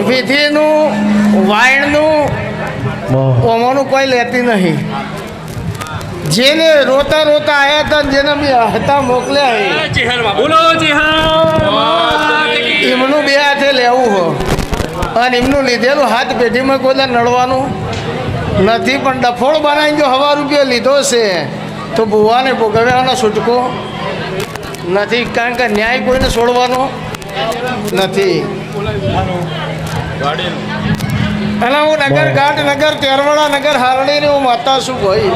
વિધિનું વાયણનું ઓમાનું કોઈ લેતી નહીં. જેને રોતા રોતા આવ્યા હતા જેને બી હતા મોકલ્યા એમનું બે હાથે લેવું હો અને એમનું લીધેલું હાથ પેઢીમાં કોઈ નડવાનું નથી. પણ ડફોળ બનાવીને જો 1,000 રૂપિયા લીધો છે તો બુવાને ભોગવ્યાનો છૂટકો નથી. કારણ કે ન્યાય કોઈને છોડવાનો નથી. અને હું નગર ઘાટ નગર તેરવાડા નગર હારણી ને હું માતા છું ભાઈ.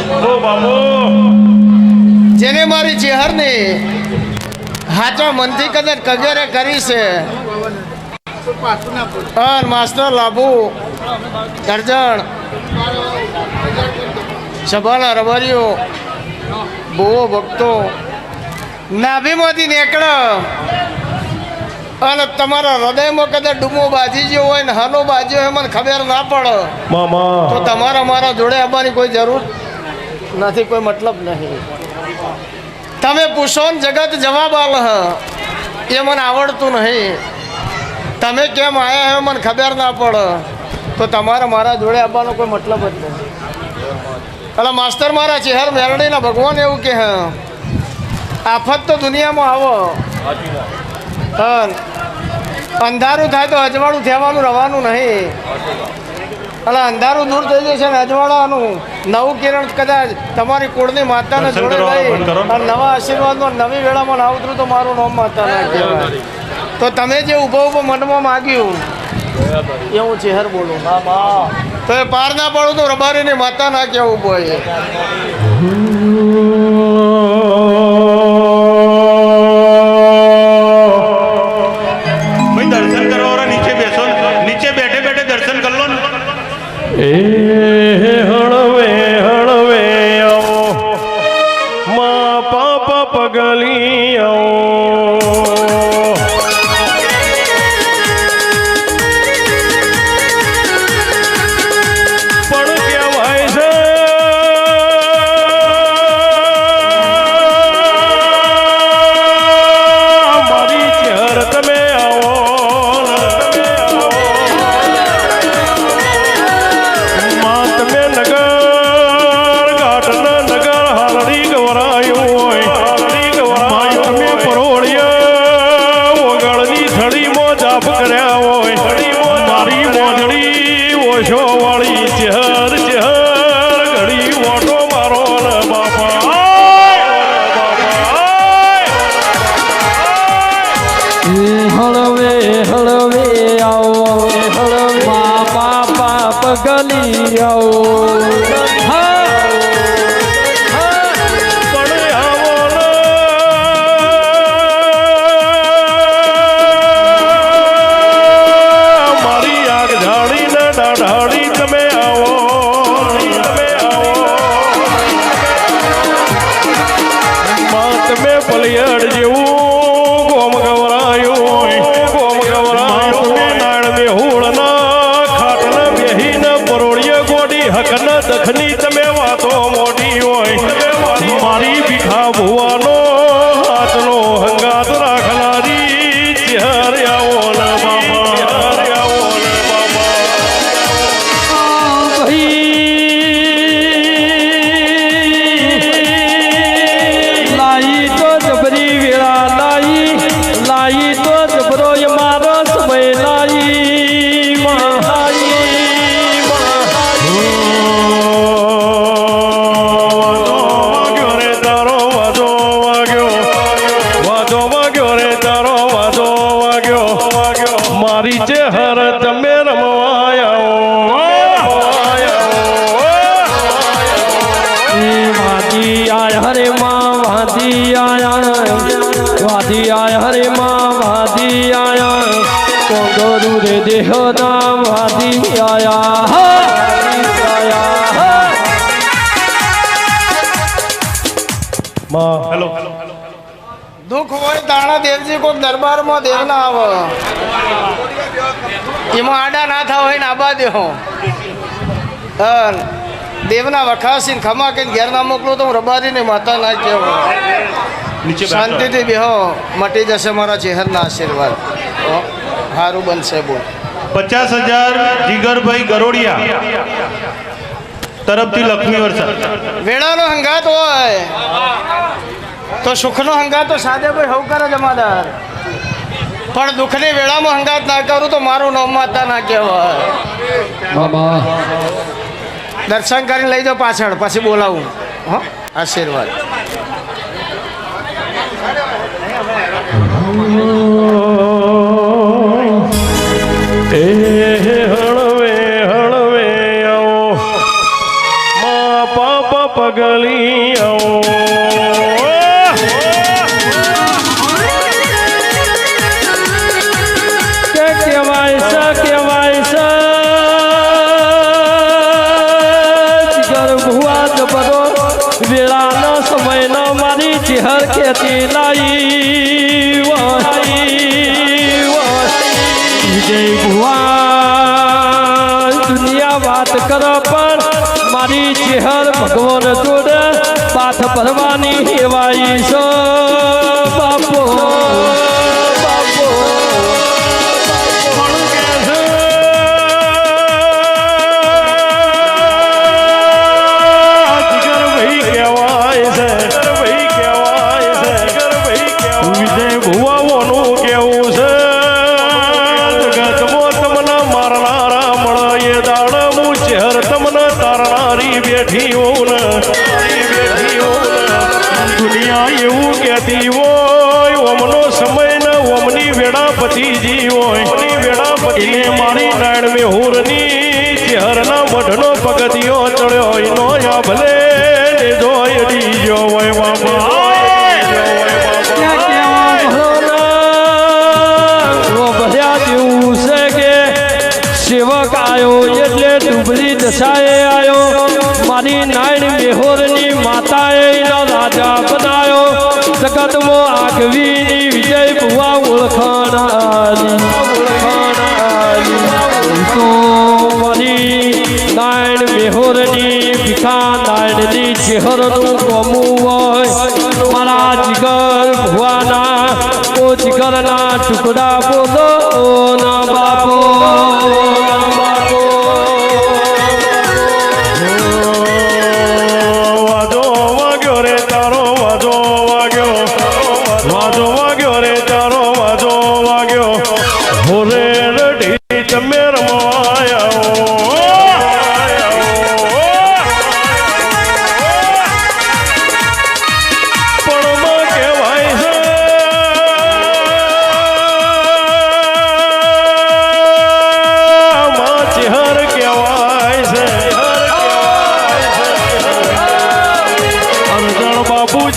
જેને મારી ચેહરને હાચા મનથી કદાચ કગેરે કરી છે માસ્ટર લાભુ કરજણ સભાના રબારીઓ બહુ ભક્તો નાભીમાંથી નીકળે અને તમારા હૃદયમાં કદાચ ડૂમો બાજી ગયો હોય ને હાનો બાજ્યો હોય મને ખબર ના પડે તો તમારા મારા જોડે આવવાની કોઈ જરૂર નથી, કોઈ મતલબ નહીં. તમે પૂછો ને જગત જવાબ આલ એ મને આવડતું નહીં. તમે કેમ આવ્યા હો મને ખબર ના પડે તો તમારા મારા જોડે આવવાનો કોઈ મતલબ જ નહીં. એટલે માસ્તર મારા ચેહર મેરડીના ભગવાન એવું કે આફત તો દુનિયામાં આવો અંધારું થાય તો અજવાળું થવાનું રહેવાનું નહીં. એટલે અંધારું દૂર થઈ જશે ને અજવાળાનું નવું કિરણ કદાચ તમારી કુળની માતાને જોડે લઈ અને નવા આશીર્વાદમાં નવી વેળામાં ના ઉતરું તો મારું નામ માતા ના કહેવાય. તો તમે જે ઊભો ઊભો મનમાં માગ્યું એ હું ચેહર બોલું તો એ પાર ના પડું તો રબારીની માતા ના કહેવું હોય. હળવે હળવે આવો મા પાપ પગલી આવો પણ કહેવાય છે મારી ચહેર તમે આવો ગલી આવો મારી આગ ઝાડી ને ડાઢાડી તમે આવો તમે પલિયડ જેવું ગોમ ગવરાયું નાળ મેહુળ હકન દખની તમે વાતો મોટી હોય મારી ભીખા ભુવાનો હાથનો હંગાત રાખનારી ચહેર આવો ને બાબા લાઈ તો જબરી વેળા લાઈ તો જબરો મારો સમય લાઈ મારી ચહેર તમે રમવાયા હરે માં વાદી આયા હરે માં વાદી આયા કોંગરુ રે દેહ ના વાદી આયા હેલો દુઃખ હોય તાણા દેવજી કોઈ દરબારમાં દેવના આવે એમાં આડા ના થા હોય ને આબા દેહો દેવના વખાસીને ખમા કહીને ઘેર ના મોકલો તો હું રબારીની માતા ના કહેવો. શાંતિથી બેહો, મટી જશે મારા ચહેરના આશીર્વાદ. સારું બનશે બોલ. 50,000 જીગરભાઈ ગરોડિયા તરફથી લક્ષ્મી વર્ષા. વેળાનો હંગાત હોય તો સુખનો હંગાત તો સાદે ભાઈ હવ કરે જમાદાર, પણ દુઃખની વેળામાં હંગાત ના કરું તો મારું નામ માતા ના કહેવાય. દર્શન કરીને લઈ જાઓ પાછળ, પછી બોલાવું. હા, આશીર્વાદ. હળવે હળવે આવો મા પાપ પગલી આવો. કેવાય છે જીગર ભુવા જબરો વેળાનો સમયનો મારી ચહેર ખેતી લાઈ વિજય ભુવા દુનિયા વાત કરો પણ મારી ચહેર ભગવાન જોડે પાથ ભરવાની હેવાઈ છો બાપો. દુનિયા એવું કહેતી હોય ઓમનો સમય ને ઓમની વેળાપતિજી હોય વેળાપતિને મારી નાયણ મેહુરની ચહેરના મઢનો પગથિયો ચડ્યો એનો યા ભલે લેજો એડી જો હોય બાબા. ભર્યા જેવું છે કે સેવક આવ્યો એટલે ડુબરી દશાએ આવ્યો મારી નાયણ મેહોરની માતાએ એનો રાજા બનાયો જગતમાં આગવીની વિજય ભુવા ઓળખાણ તો મારી નાયણ મેહોરની ભીખા નાયણની ચહેરનું ગમું હોય મારા જીગર ભુવાના ઓ જીગરના ટુકડા બોલો ના બાપો.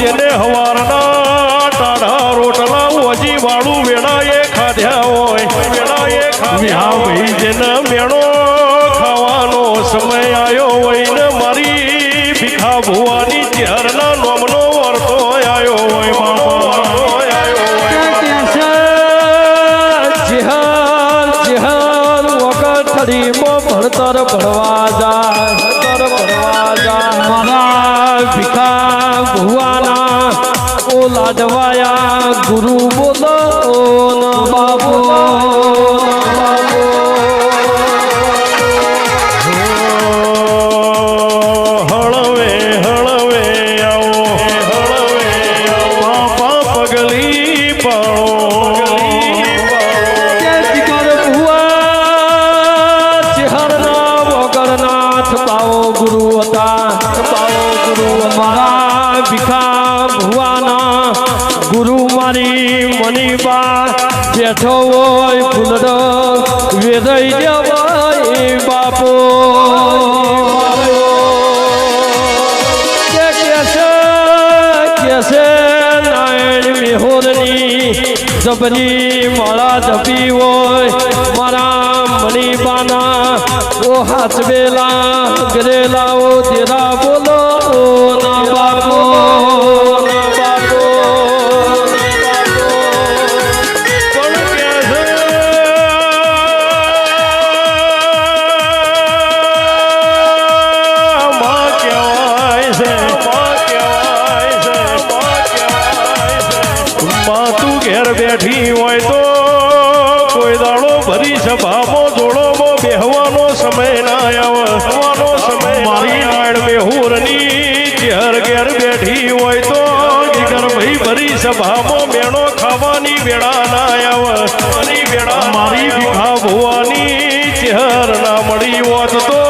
જેને હવારના ટાઢા રોટલા ઓજી વાળું વેળાએ ખાધ્યા હોય ભાઈ જેને મેણો ખાવાનો સમય આવ્યો હોય ને મારી ભીખા ભુવાની ચહેરના નોમનો વર્તો આવ્યો હોય ભણતર ભણવા જાય મારા ભીખા ભુવાના ઓ લાડવાયા ગુરુ બોલો બાબો. હળવે હળવે આવો બાપા પગલી પાડો. ગુરુ મારા ભીખા ભુવાના ગુરુ મારી મનીબા બેઠો હોય ફૂલડો વેદઈ જવાય બાપો. કેસે નાયણ મેહોરની જબરી માળા જપી હોય મારા મનીબાના ઓ હાથવેલા ગરેલા ઓ તેરા બોલો ના બાપો. બેઠી હોય તો કોઈ દાડો ભરી સભા સભામાં જોડોમાં બેહવાનો સમય ના આવવાનો સમય મારી નાળ મેહુરની ચેહર ઘેર બેઠી હોય તો જીગર ભાઈ ભરી સભામાં મેણો ખાવાની વેળા ના આવવાની વેળા મારી ભીખા ભુવાની ચેહર ના મળી હોત તો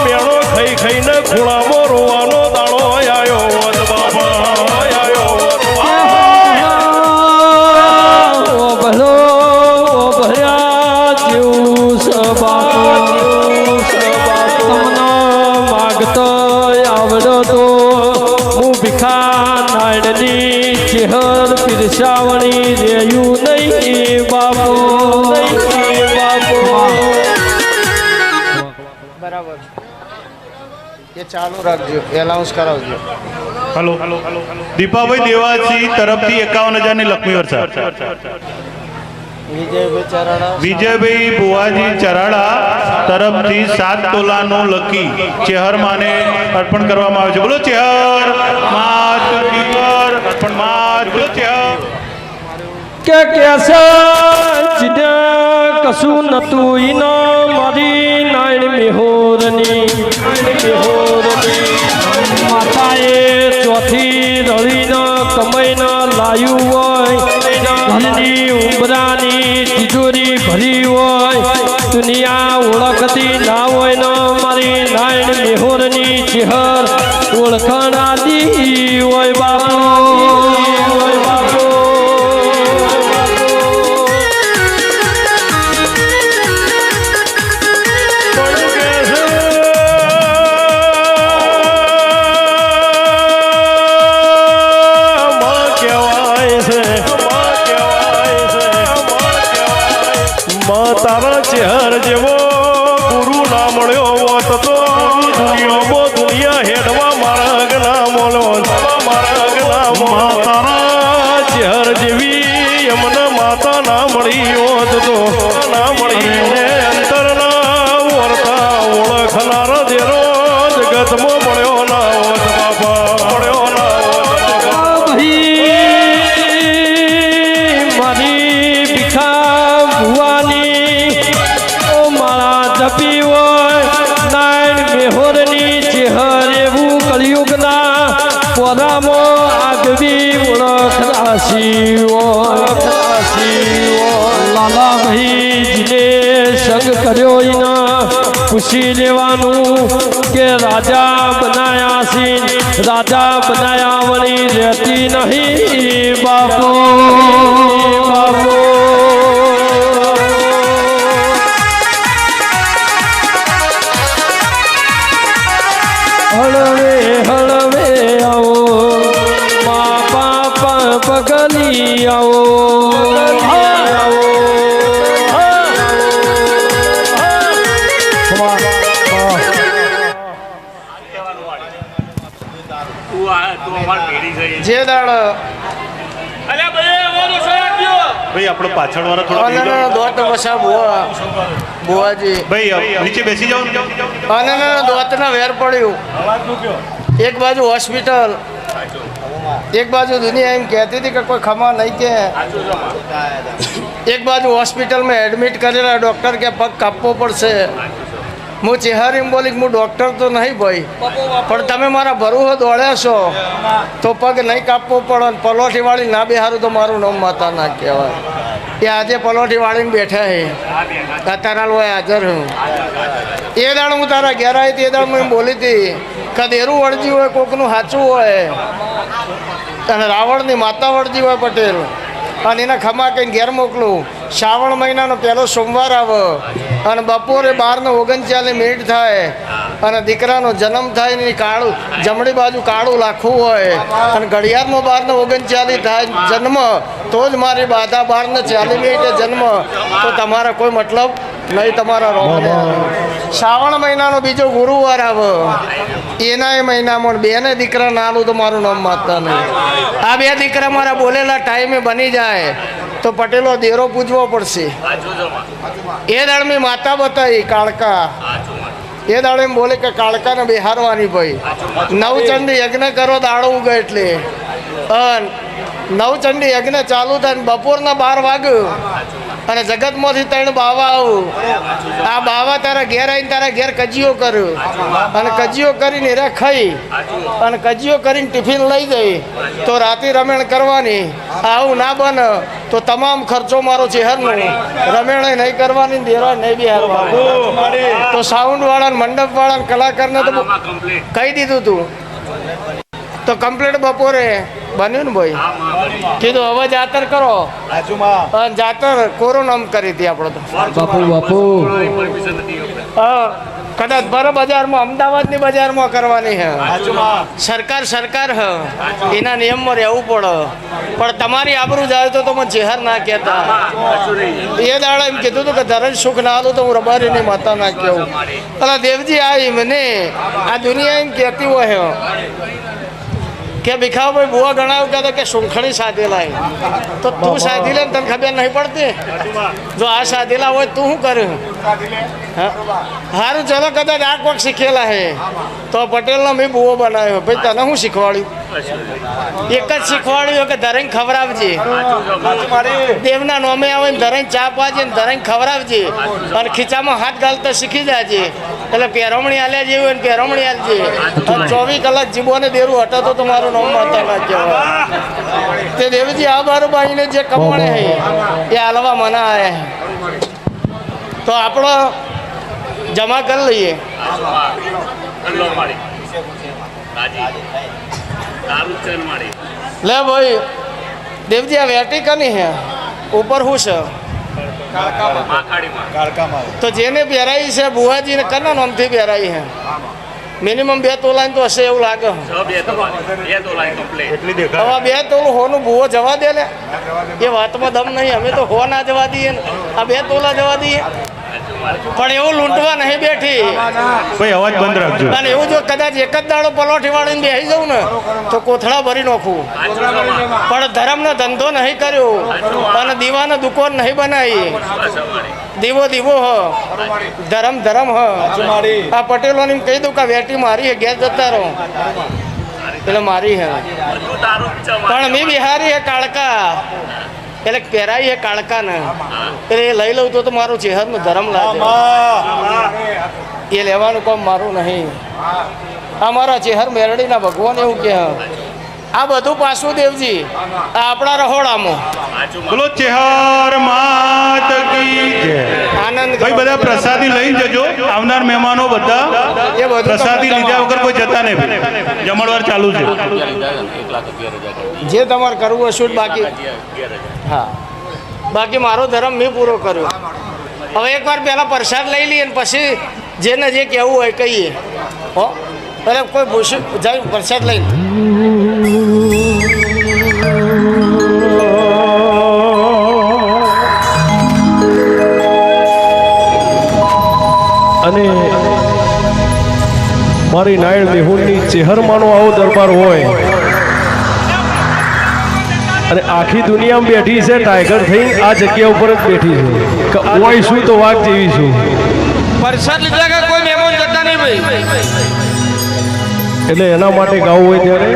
મેણો ખાઈ ખાઈને ખૂણામાં રોવાનો દાડો આવ્યો હોત બાબા આવ્યો ભલો ભર્યા જેવું તમને માગતો આવડો તો હું ભીખા નાયણની ચેહર પીરસાવણી રેયું નહીં બાપુ નહીં બાપુ બરાબર એ ચાલુ રાખજો એનાઉન્સ કરાવજો હલો દીપાભાઈ દેવાસી તરફથી 51,000 ની લક્ષ્મી વર્ષા વિજયભાઈ ચરાડા વિજયભાઈ બુવાજી ચરાડા તરફથી 7 તોલાનો લકી ચેહર માને અર્પણ કરવામાં આવે છે. બોલો ચેહર માત દીકર અર્પણ માત ચેહર કે કેસે જીને કશું નતું ઈનો મારી નાયણ મેહોરની માતાએ ચોથી રળીના કમાઈના લાયું હોય ઘરની ઉંબરાની તિજોરી ભરી હોય દુનિયા ઓળખતી ના હોય ને મારી નાયણ મેહોરની ચેહર ઓળખણ આદી હોય બાપુ હોય બાપુ તારા ચેહર જેવો ગુરુ ના મળ્યો હોત તો દુનિયામાં દુનિયા હેડવા મારા ના મળ્યો મારા તારા ચેહર જેવી એમને માતા ના મળી હોત તો ના મળી અંતરના વર્તા ઓળખનાર દેરો જગતમાં મળ્યો ના હોત બાપા મળ્યો ના હોત મારી ભીખા ભુવાની જપી હોય નાયણ મેહોરની ચેહર એવું કળિયુગના પોરામાં આગવી ઓળખ રાશી લાલા ભાઈ જીને સંગ કર્યો એના ખુશી લેવાનું કે રાજા બનાયા સી રાજા બનાયા વળી રહેતી નહીં બાપુ બાપુ હળવે હળવે આવો મા બાપા પગલી આવો જે દાડ ભાઈ આપણો પાછળ વાળા થોડા દોત વસા બુવાજી ભાઈ નીચે બેસી જાઓ અને દોતના વેર પડ્યું એક બાજુ હોસ્પિટલ એક બાજુ દુનિયા એમ કહેતી હતી કે કોઈ ખમા નહીં કે એક બાજુ હોસ્પિટલમાં એડમિટ કરેલા ડૉક્ટર કે પગ કાપવો પડશે હું ચેહર એમ બોલી હું ડૉક્ટર તો નહીં ભાઈ પણ તમે મારા ભરૂહો દોડ્યા છો તો પગ નહીં કાપવો પડે પલોઠીવાળી ના બેહારું તો મારું નામ માતા ના કહેવાય એ આજે પલોઠીવાળીને બેઠા હે અત્યારે હોય હાજર હું એ દાડ હું તારા ઘેર આવી હતી એ દાડ હું એમ બોલી હતી કે દેરું વળજી હોય કોકનું સાચું હોય અને રાવણની માતા વળજી હોય પટેલ અને એને ખમા કહીને ઘેર મોકલું શ્રાવણ મહિનાનો પહેલો સોમવાર આવે અને બપોરે 12:39 થાય અને દીકરાનો જન્મ થાય ને કાળું જમણી બાજુ કાળું લાખું હોય અને ઘડિયાળમાં 12:39 થાય જન્મ તો જ મારી બાધા 12:40 જન્મ તો તમારા કોઈ મતલબ નહીં તમારા રોગને શ્રાવણ મહિનાનો બીજો ગુરુવાર આવે એના મહિનામાં બેને દીકરા નાલું તો મારું નામ માતા નહીં આ બે દીકરા મારા બોલેલા ટાઈમે બની જાય તો પટેલો દેરો પૂજવો પડશે એ દાડ મેં માતા બતાવી કાળકા એ દાડે એમ બોલે કે કાળકાને બેહારવાની ભાઈ નવચંડી યજ્ઞ કરો દાડો ઉગે એટલે નવચંડી યજ્ઞ ચાલુ થાય બપોરના 12 વાગે અને જગતમાંથી ત્રણ બાવા આવું આ બાવા તારા ઘેર આવીને તારા ઘેર કજિયો કર્યો અને કજિયો કરીને એરા ખાઈ અને કજિયો કરીને ટિફિન લઈ જઈ તો રાતે રમેણ કરવાની આવું ના બને તો તમામ ખર્ચો મારો ચહેરનો રમેણે નહીં કરવાની દેરા નહીં બિહારવાની તો સાઉન્ડ વાળા મંડપ વાળા કલાકારને તો કહી દીધું તું તો કમ્પ્લીટ બપોરે બન્યું ને ભાઈ કીધું હવે જાતર કરો અને જાતર કોરોનામ કરી હતી આપણે તો બાપુ હા કદાચ ભર બજારમાં અમદાવાદની બજારમાં કરવાની છે સરકાર હ એના નિયમમાં રહેવું પડે પણ તમારી આબરૂ જાય તો મને ચહેર ના કહેતા એ દાડા એમ કીધું હતું કે ધરણ સુખ ના આલું તો હું રબારીની માતા ના કહું અલા દેવજી આવી મને આ દુનિયા એમ કહેતી હોય કે ભીખાભાઈ બુઆ ગણાવ કહેતા કે સુંખણી સાધેલા તો તું સાધી લે તને ખબર નહીં પડતી જો આ સાધેલા હોય તું શું કર્યું સારું ચલો કદાચ આ કોઈક શીખેલા હે તો પટેલનો મેં બુઓ બનાવ્યો ભાઈ તને શું શીખવાડ્યું એક જ શીખવાડ્યું કે ધરેન ખવડાવજે દેવના નોમે આવે ને ધરેન ચા પાજે ને ધરેન ખવડાવજે અને ખીચામાં હાથ ગાલતા શીખી જાજે એટલે પેરમણી આલ્યા જેવું હોય ને પેરમણી આલજે અને 24 કલાક જીવોને દેરું હટાતો તો મારું નામ માતા ના કહેવાય તે દેવજી આ બારુબાઈને જે કમાણે હે એ હાલવા મના આયા તો આપણો જમા કરી લઈએ લે ભાઈ દેવજી આ વેટી કની હે ઉપર શું છે તો જેને પહેરાઈ છે બુહાજીને કના નામથી પહેરાઈ છે મિનિમમ 2 તોલાની તો હશે એવું લાગે હવે 2 તોલું હોનું બુઓ જવા દે ને એ વાતમાં દમ નહીં અમે તો હો ના જવા દઈએ ને આ 2 તોલા જવા દઈએ પણ એવું લૂંટવા નહીં બેઠી ભાઈ અવાજ બંધ રાખજો અને એવું જો કદાચ એક જ દાડો પલોઠી વાળીને બેસી જાઉં ને તો કોથળા ભરી નાખું પણ ધર્મનો ધંધો નહીં કર્યો અને દીવાનો દુકાન નહીં બનાવી દીવો દીવો હ ધર્મ હ આ પટેલોને કહી દઉં કે વેટી મારી હે ગેસ જતા રહો એટલે મારી હે પણ મેં બિહારી હે કાળકા એટલે પહેરાઈ હે કાળકા ને એટલે એ લઈ લઉં તો મારું ચહેરનું ધર્મ લાગે એ લેવાનું કામ મારું નહીં આ મારા ચહેર મેરડીના ભગવાન એવું કે આ બધું પાછું દેવજી આ આપણા રહોડામાં બોલો ચેહર માત કી જય આનંદ ભાઈ બધા પ્રસાદી લઈને જજો આવનાર મહેમાનો બધા એ બધું પ્રસાદી લીધા વગર કોઈ જતા નહીં જમણવાર ચાલુ છે જે તમારે કરવું હશે બાકી હા બાકી મારો ધર્મ મેં પૂરો કર્યો હવે એકવાર પહેલાં પ્રસાદ લઈ લઈએ ને પછી જેને જે કહેવું હોય કહીએ હો એટલે કોઈ ભૂસી જાય પ્રસાદ લઈને અને મારી નાયણ દેહુની ચેહરમાંનો આવો દરબાર હોય અને આખી દુનિયામાં બેઠી છે ટાઈગર થઈ આ જગ્યા ઉપર જ બેઠી છે કે ઓય શું તો વાઘ જેવી છું પ્રસાદ લીધા કે કોઈ મહેમાન જતા નહીં ભાઈ એટલે એના માટે ગાવું હોય ત્યારે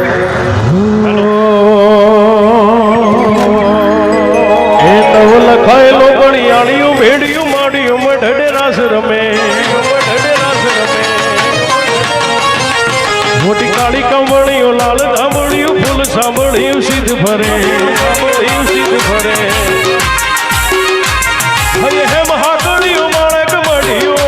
એ નવ લખાયેલો ગણિયાળિયું ભેડિયું માડિયું મઢડે રાસ રમે મોટી કાળી કમળીઓ લાલ ધામળિયું ફૂલ સાંભળ્યું સિદ્ધ ફરે હે હે મહાકળિયું માણક મળ્યું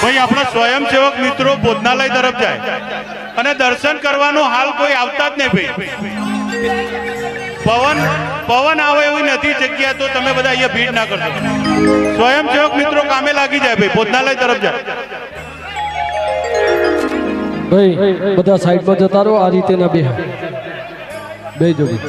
ભાઈ આપણા સ્વયંસેવક મિત્રો ભોજનાલય તરફ જાય અને દર્શન કરવાનો હાલ કોઈ આવતા જ નહીં ભાઈ પવન આવે એવી નથી જગ્યા તો તમે બધા અહીંયા ભીડ ના કરશો સ્વયંસેવક મિત્રો કામે લાગી જાય ભાઈ ભોજનાલય તરફ જાય ભાઈ બધા સાઈડમાં જતા રહો આ રીતે ના બે જોડી